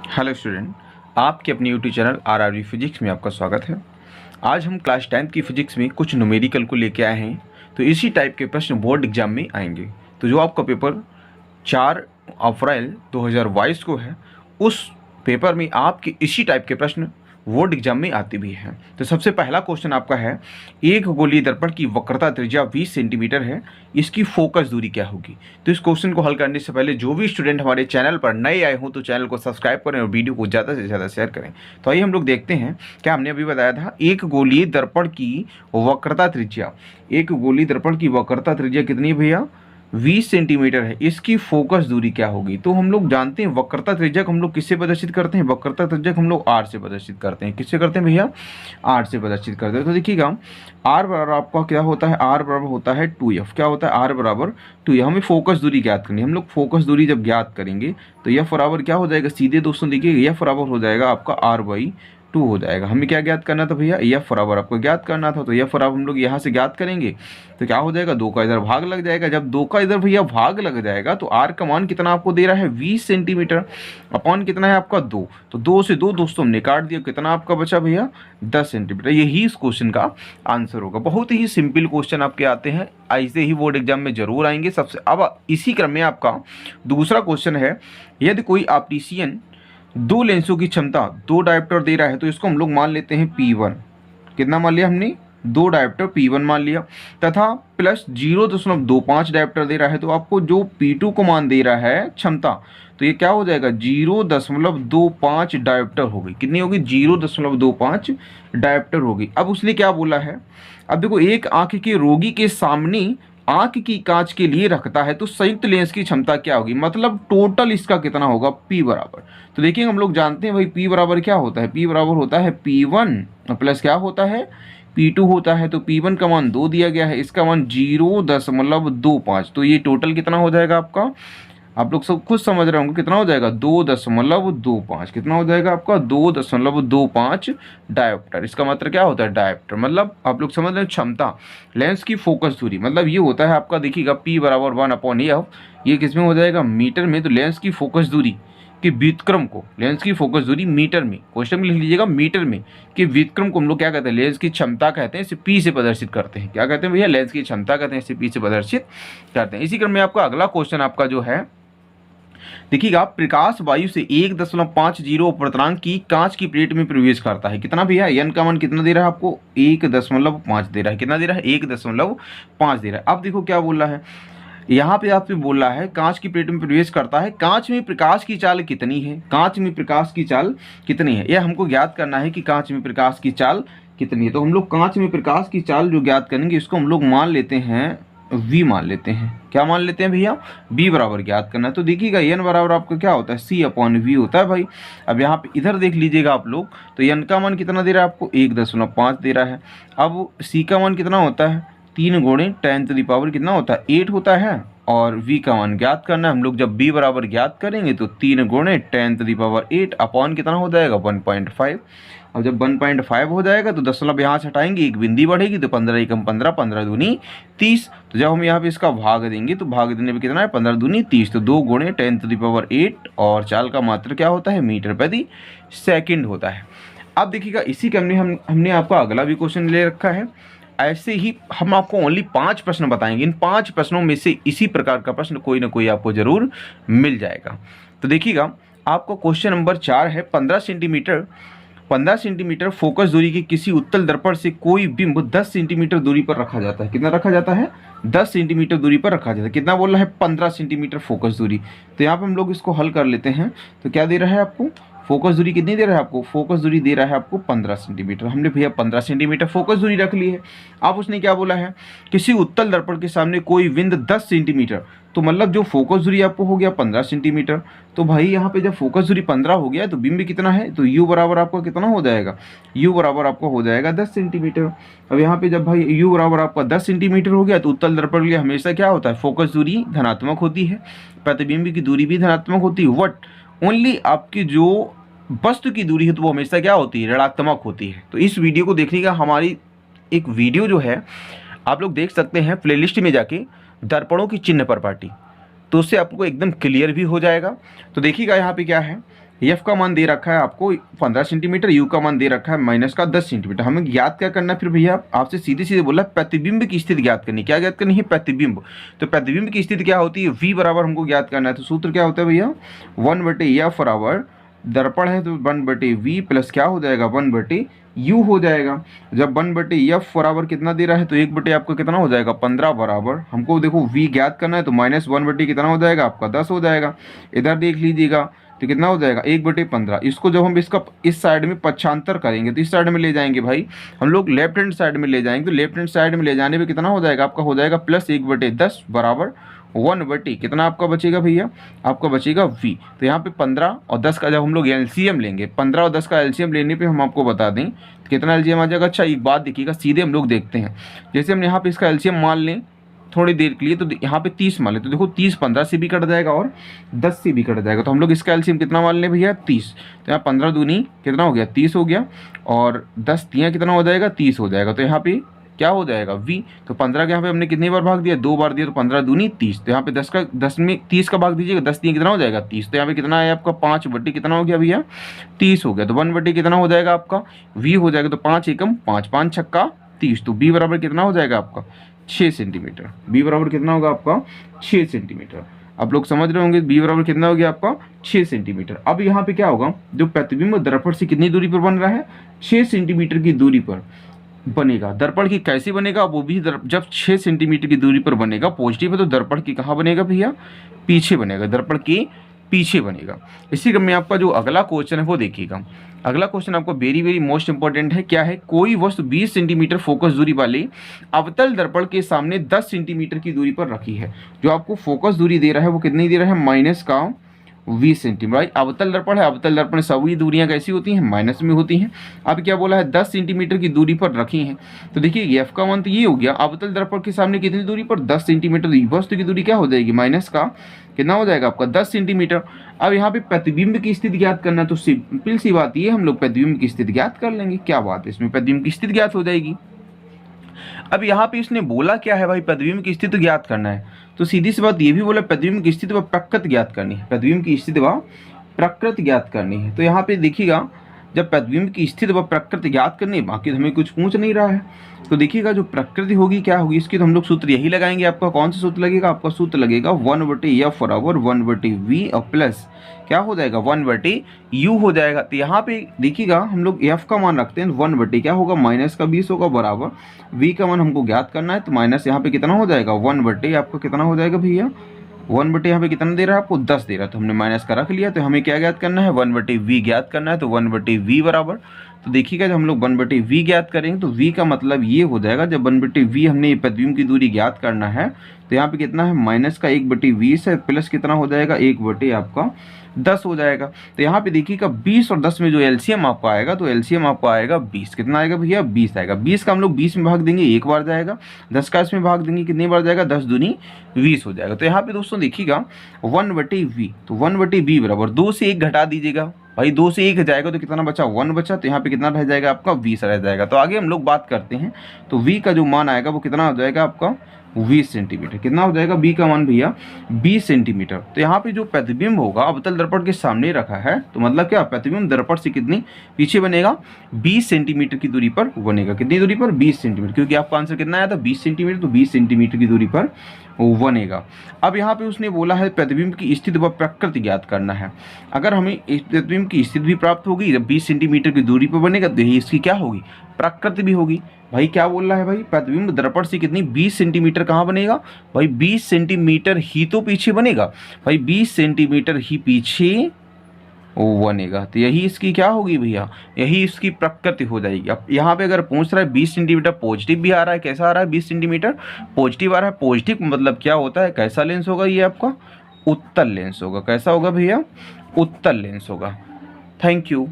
Hello student, आपके अपने YouTube channel RRB physics में आपका स्वागत है। आज हम क्लास 10th की फिजिक्स में कुछ न्यूमेरिकल को लेके आए हैं। तो इसी टाइप के प्रश्न बोर्ड एग्जाम में आएंगे। तो जो आपका पेपर 4 अप्रैल 2022 को है, उस पेपर में आपके इसी टाइप के प्रश्न बोर्ड एग्जाम में आते भी हैं। तो सबसे पहला क्वेश्चन आपका है, एक गोलीय दर्पण की वक्रता त्रिज्या 20 सेंटीमीटर है, इसकी फोकस दूरी क्या होगी। तो इस क्वेश्चन को हल करने से पहले जो भी स्टूडेंट हमारे चैनल पर नए आए हों तो चैनल को सब्सक्राइब करें और वीडियो को ज़्यादा से ज़्यादा शेयर करें। तो आइए हम लोग देखते हैं। क्या हमने अभी बताया था, एक गोलीय दर्पण की वक्रता त्रिज्या, एक गोलीय दर्पण की वक्रता त्रिज्या कितनी है भैया, 20 सेंटीमीटर है, इसकी फोकस दूरी क्या होगी। तो हम लोग जानते हैं वक्रता त्रिज्या को हम लोग किससे प्रदर्शित करते हैं, वक्रता त्रिज्या को हम लोग आर से प्रदर्शित करते हैं। किससे करते हैं भैया, आर से प्रदर्शित करते हैं। तो देखिएगा आर बराबर आपका क्या होता है, आर बराबर होता है 2f। क्या होता है, आर बराबर 2f। हमें फोकस दूरी ज्ञात करनी है। हम लोग फोकस दूरी जब ज्ञात करेंगे तो यह बराबर क्या हो जाएगा, सीधे दोस्तों देखिए यह बराबर हो जाएगा आपका r/2 हो जाएगा। हमें क्या ज्ञात करना था भैया, यह बराबर आपको ज्ञात करना था। तो यह बराबर हम लोग यहाँ से ज्ञात करेंगे तो क्या हो जाएगा, 2 का इधर भाग लग जाएगा। जब 2 का इधर भैया भाग लग जाएगा तो आर का मान कितना आपको दे रहा है, 20 सेंटीमीटर अपॉन कितना है आपका 2। तो 2 से 2 दोस्तों हमने काट दिया, कितना आपका बचा भैया, 10 सेंटीमीटर। यही इस क्वेश्चन का आंसर होगा। बहुत ही सिंपल क्वेश्चन आपके आते हैं, ऐसे ही बोर्ड एग्जाम में जरूर आएंगे। सबसे अब इसी क्रम में आपका दूसरा क्वेश्चन है, यदि कोई ऑप्टिशियन दो लेंसों की क्षमता 2 डायोप्टर दे रहा है तो इसको हम लोग मान लेते हैं P1। कितना मान लिया हमने, 2 डायोप्टर P1 मान लिया, तथा प्लस 0.25 डायोप्टर दे रहा है। तो आपको जो P2 को मान दे रहा है क्षमता, तो ये क्या हो जाएगा, 0.25 डायोप्टर होगी। कितनी होगी, 0.25 डायोप्टर होगी। अब उसने क्या बोला है, अब देखो एक आंख के रोगी के सामने आंख की कांच के लिए रखता है तो संयुक्त लेंस की क्षमता क्या होगी, मतलब टोटल इसका कितना होगा, P बराबर। तो देखिए हम लोग जानते हैं भाई P बराबर क्या होता है, P बराबर होता है P1 प्लस क्या होता है, P2 होता है। तो P1 का मान 2 दिया गया है, इसका मान 0.25। तो ये टोटल कितना हो जाएगा आपका, आप लोग सब खुद समझ रहे होंगे कितना हो जाएगा, 2.25। कितना हो जाएगा आपका, 2.25 डायोप्टर। इसका मतलब क्या होता है, डायोप्टर मतलब आप लोग समझ रहे हैं क्षमता, लेंस की फोकस दूरी, मतलब ये होता है आपका देखिएगा P बराबर 1/f। ये किसमें हो जाएगा, मीटर में। तो लेंस की फोकस दूरी कि व्युत्क्रम को, लेंस की फोकस दूरी मीटर में, क्वेश्चन में लिख लीजिएगा मीटर में, कि व्युत्क्रम को हम लोग क्या कहते हैं, लेंस की क्षमता कहते हैं, इसे P से प्रदर्शित करते हैं। क्या कहते हैं भैया, लेंस की क्षमता कहते हैं, इसे P से प्रदर्शित करते हैं। इसी क्रम में आपका अगला क्वेश्चन आपका जो है, देखिएगा प्रकाश वायु से 1.50 अपर्तनांक की कांच की प्लेट में प्रवेश करता है। कितना भैया, n का मान कितना दे रहा है आपको, 1.5 दे रहा है। कितना दे रहा है, 1.5 दे रहा है। अब देखो क्या बोल रहा है, यहाँ पे आपसे बोल रहा है कांच की प्लेट में प्रवेश करता है, कांच में प्रकाश की चाल कितनी है, कांच में प्रकाश की चाल कितनी है, यह हमको ज्ञात करना है कि कांच में प्रकाश की चाल कितनी है। तो हम लोग कांच में प्रकाश की चाल जो ज्ञात करेंगे इसको हम लोग मान लेते हैं v मान लेते हैं। क्या मान लेते हैं भैया, b बराबर ज्ञात करना है। तो देखिएगा n बराबर आपका क्या होता है, c/v होता है भाई। अब यहाँ पे इधर देख लीजिएगा आप लोग, तो n का मान कितना दे रहा है आपको, 1.5 दे रहा है। अब c का मान कितना होता है, 3 गुणे 10⁻⁴ कितना होता है, 8 होता है। और v का मान ज्ञात करना है। हम लोग जब b बराबर ज्ञात करेंगे तो 3 गुणे 10⁸ अपॉन कितना हो जाएगा, 1.5। अब जब 1.5 हो जाएगा तो दशमलव यहाँ से हटाएंगे, एक बिंदी बढ़ेगी, तो 15 एकम 15, 15 दूनी 30। तो जब हम यहाँ पे इसका भाग देंगे तो भाग देने पे कितना है, 15 दूनी 30। तो 2 गुणे 10⁸ और चाल का मात्रा क्या होता है, मीटर प्रति सेकंड होता है। अब देखिएगा इसी क्रम में हमने आपका अगला भी क्वेश्चन ले रखा है। ऐसे ही हम आपको ओनली 5 प्रश्न बताएंगे। इन 5 प्रश्नों में से इसी प्रकार का प्रश्न कोई ना कोई आपको जरूर मिल जाएगा। तो देखिएगा आपको क्वेश्चन नंबर 4 है, 15 सेंटीमीटर फोकस दूरी की किसी उत्तल दर्पण से कोई बिंब 10 सेंटीमीटर दूरी पर रखा जाता है। कितना रखा जाता है, 10 सेंटीमीटर दूरी पर रखा जाता है। कितना बोल रहा है, 15 सेंटीमीटर फोकस दूरी। तो यहाँ पे हम लोग इसको हल कर लेते हैं। तो क्या दे रहा है आपको, फोकस दूरी कितनी दे रहा है आपको, फोकस दूरी दे रहा है आपको 15 सेंटीमीटर। हमने भैया 15 सेंटीमीटर फोकस दूरी रख ली है। अब उसने क्या बोला है, किसी उत्तल दर्पण के सामने कोई बिंदु 10 सेंटीमीटर, तो मतलब जो फोकस दूरी आपको हो गया 15 सेंटीमीटर। तो भाई यहाँ पे जब फोकस दूरी 15 हो गया तो बिंब कितना है, तो u बराबर आपका कितना हो जाएगा, u बराबर आपका हो जाएगा 10 सेंटीमीटर। अब यहाँ पे जब भाई u बराबर आपका 10 सेंटीमीटर हो गया तो उत्तल दर्पण के लिए हमेशा क्या होता है, फोकस दूरी धनात्मक होती है, प्रतिबिंब की दूरी भी धनात्मक होती है। वट ओनली आपकी जो वस्तु की दूरी है तो वो हमेशा क्या होती है, ऋणात्मक होती है। तो इस वीडियो को देखने का हमारी एक वीडियो जो है आप लोग देख सकते हैं प्लेलिस्ट में जाके, दर्पणों की चिन्ह पर पार्टी, तो उससे आपको एकदम क्लियर भी हो जाएगा। तो देखिएगा यहाँ पे क्या है, एफ का मान दे रखा है आपको 15 सेंटीमीटर, यू का मान दे रखा है माइनस का 10 सेंटीमीटर। हमें याद क्या करना है फिर भैया, आपसे सीधे सीधे बोला प्रतिबिंब की स्थिति ज्ञात करनी। क्या ज्ञात करनी है? प्रतिबिंब। तो प्रतिबिंब की स्थिति क्या होती है? v बराबर हमको ज्ञात करना है। तो सूत्र क्या होता है भैया? 1/f बराबर, दर्पण है तो 1/v प्लस क्या हो जाएगा? 1/u हो जाएगा। जब 1/f बराबर कितना दे रहा है तो 1/, आपका कितना हो जाएगा? 15 बराबर, हमको देखो v ज्ञात करना है तो माइनस 1/, कितना हो जाएगा आपका? 10 हो जाएगा। इधर देख लीजिएगा तो कितना हो जाएगा? 1/15। इसको जब हम इसका इस साइड में पक्षांतर करेंगे तो इस साइड में ले जाएंगे भाई हम लोग, लेफ्ट हैंड साइड में ले जाएंगे। तो लेफ्ट हैंड साइड में ले जाने पे कितना हो जाएगा आपका? हो जाएगा प्लस 1/10 बराबर 1/, कितना आपका बचेगा भैया? आपका बचेगा v। तो यहाँ पे 15 और 10 का जब हम लोग एलसीएम लेंगे, 15 और 10 का एलसीएम लेने पे हम आपको बता दें कितना एलसीएम आ जाएगा। अच्छा एक बात देखिएगा, सीधे हम लोग देखते हैं। जैसे हम यहाँ पे इसका एलसीएम मान लें थोड़ी देर के लिए, तो यहाँ पे 30 मान ले, तो देखो 30 15 से भी कट जाएगा और 10 से भी कट जाएगा। तो हम लोग इसका एलसीएम कितना मान लें भैया? 30। तो यहाँ 15 दूनी कितना हो गया? 30 हो गया, और 10 तियाँ कितना हो जाएगा? 30 हो जाएगा। तो यहाँ पे क्या हो जाएगा? v। तो 15 के यहाँ पे हमने कितनी बार भाग दिया? 2 बार दिया, तो 15 दूनी 30। तो यहाँ पे 10 में 30 का भाग दीजिएगा, 10 तियाँ कितना हो जाएगा? 30। तो यहाँ पे कितना है आपका? 5/, कितना हो गया भैया? 30 हो गया। तो 1/, कितना हो जाएगा आपका? v हो जाएगा। तो 5 एकम 5, 5 छक्का 30। तो b बराबर कितना हो जाएगा आपका? 6 सेंटीमीटर। b बराबर कितना होगा आपका? 6 सेंटीमीटर। आप लोग समझ रहे होंगे b बराबर कितना हो गया आपका? 6 सेंटीमीटर। अब यहाँ पे क्या होगा? जो प्रतिबिंब दर्पण से कितनी दूरी पर बन रहा है? 6 सेंटीमीटर की दूरी पर बनेगा। दर्पण की कैसे बनेगा? वो भी जब 6 सेंटीमीटर की दूरी पर बनेगा पॉजिटिव है, तो दर्पण की कहाँ बनेगा भैया? पीछे बनेगा, दर्पण के पीछे बनेगा। इसी क्रम में आपका जो अगला क्वेश्चन है वो देखिएगा। अगला क्वेश्चन आपको वेरी वेरी मोस्ट इंपॉर्टेंट है। क्या है? कोई वस्तु 20 सेंटीमीटर फोकस दूरी वाले अवतल दर्पण के सामने 10 सेंटीमीटर की दूरी पर रखी है। जो आपको फोकस दूरी दे रहा है वो कितनी दे रहा है? माइनस का 20 सेंटीमीटर। अवतल दर्पण है, अवतल दर्पण सभी दूरियां कैसी होती हैं? माइनस में होती हैं। अब क्या बोला है? 10 सेंटीमीटर की दूरी पर रखी हैं। तो देखिए एफ का मान तो ये हो गया, अवतल दर्पण के सामने कितनी दूरी पर? 10 सेंटीमीटर। वस्तु की दूरी क्या हो जाएगी? माइनस का कितना हो जाएगा आपका? 10 सेंटीमीटर। अब यहाँ पे प्रतिबिंब की स्थिति ज्ञात करना, तो सिंपल सी बात ये, हम लोग प्रतिबिंब की स्थिति ज्ञात कर लेंगे। क्या बात है, इसमें प्रतिबिंब की स्थिति ज्ञात हो जाएगी। अब यहाँ पे इसने बोला क्या है भाई? प्रतिबिंब की स्थिति ज्ञात करना है। तो सीधी सी बात ये भी बोला प्रतिबिंब की स्थिति व प्रकृति ज्ञात करनी है। प्रतिबिंब की स्थिति व प्रकृति ज्ञात करनी है। तो यहाँ पे देखिएगा, जब प्रतिबिंब की स्थिति व प्रकृति ज्ञात करनी है, बाकी हमें कुछ पूछ नहीं रहा है। तो देखिएगा जो प्रकृति होगी क्या होगी इसकी, तो हम लोग सूत्र यही लगाएंगे। आपका कौन सा सूत्र लगेगा? आपका सूत्र लगेगा 1/f बराबर 1/v और प्लस क्या हो जाएगा? 1/u हो जाएगा। तो यहाँ पे देखिएगा हम लोग f का मान रखते हैं 1/, क्या होगा? माइनस का 20 होगा बराबर v का मान हमको ज्ञात करना है। तो माइनस यहाँ पे कितना हो जाएगा? 1/, आपका कितना हो जाएगा भैया? 1/, यहाँ पे कितना दे रहा है आपको? 10 दे रहा है, तो हमने माइनस का रख लिया। तो हमें क्या ज्ञात करना है? 1/v ज्ञात करना है। तो 1/v बराबर, तो देखिएगा जब हम लोग 1/v ज्ञात करेंगे तो v का मतलब ये हो जाएगा, जब 1/v हमने प्रतिबिंब की दूरी ज्ञात करना है तो यहाँ पे कितना है? माइनस का 1/20 है, प्लस कितना हो जाएगा? 1/ आपका 10 हो जाएगा। तो यहाँ पे देखिएगा 20 और 10 में जो एलसीएम आपका आएगा, तो एलसीएम आपका आएगा 20। कितना आएगा भैया? 20 आएगा। 20 का हम लोग 20 में भाग देंगे, एक बार जाएगा। 10 का इसमें भाग देंगे, कितनी बार जाएगा? 10 दूनी 20 हो जाएगा। तो यहाँ पे दोस्तों देखिएगा 1/v, तो 1/v बराबर 2 से 1 घटा दीजिएगा भाई, 2 से 1 जाएगा तो कितना बचा? 1 बचा। तो यहाँ पे कितना रह जाएगा आपका? 20 रह जाएगा। तो आगे हम लोग बात करते हैं। तो v का जो मान आएगा वो कितना हो जाएगा आपका? 20 सेंटीमीटर। कितना हो जाएगा b का मान भैया? 20 सेंटीमीटर। तो यहाँ पे जो प्रतिबिंब होगा अवतल दर्पण के सामने रखा है, तो मतलब क्या? प्रतिबिंब दर्पण से कितनी पीछे बनेगा? 20 सेंटीमीटर की दूरी पर बनेगा। कितनी दूरी पर? 20 सेंटीमीटर, क्योंकि आपका आंसर कितना आया था? 20 सेंटीमीटर। तो 20 सेंटीमीटर की दूरी पर बनेगा। अब यहाँ पे उसने बोला है प्रतिबिंब की स्थिति व प्रकृति ज्ञात करना है। अगर हमें इस प्रतिबिंब की स्थिति भी प्राप्त होगी, जब 20 सेंटीमीटर की दूरी पर बनेगा, तो इसकी क्या होगी? प्रकृति भी होगी। भाई क्या बोल रहा है भाई? प्रतिबिंब दर्पण से कितनी? 20 सेंटीमीटर कहाँ बनेगा भाई? 20 सेंटीमीटर ही तो पीछे बनेगा भाई, 20 सेंटीमीटर ही पीछे बनेगा। तो यही इसकी क्या होगी भैया? यही इसकी प्रकृति हो जाएगी। अब यहाँ पे अगर पूछ रहा है 20 सेंटीमीटर पॉजिटिव भी आ रहा है, कैसा आ रहा है? 20 सेंटीमीटर पॉजिटिव आ रहा है। पॉजिटिव मतलब क्या होता है? कैसा लेंस होगा ये आपका? उत्तल लेंस होगा। कैसा होगा भैया? उत्तल लेंस होगा। Thank you.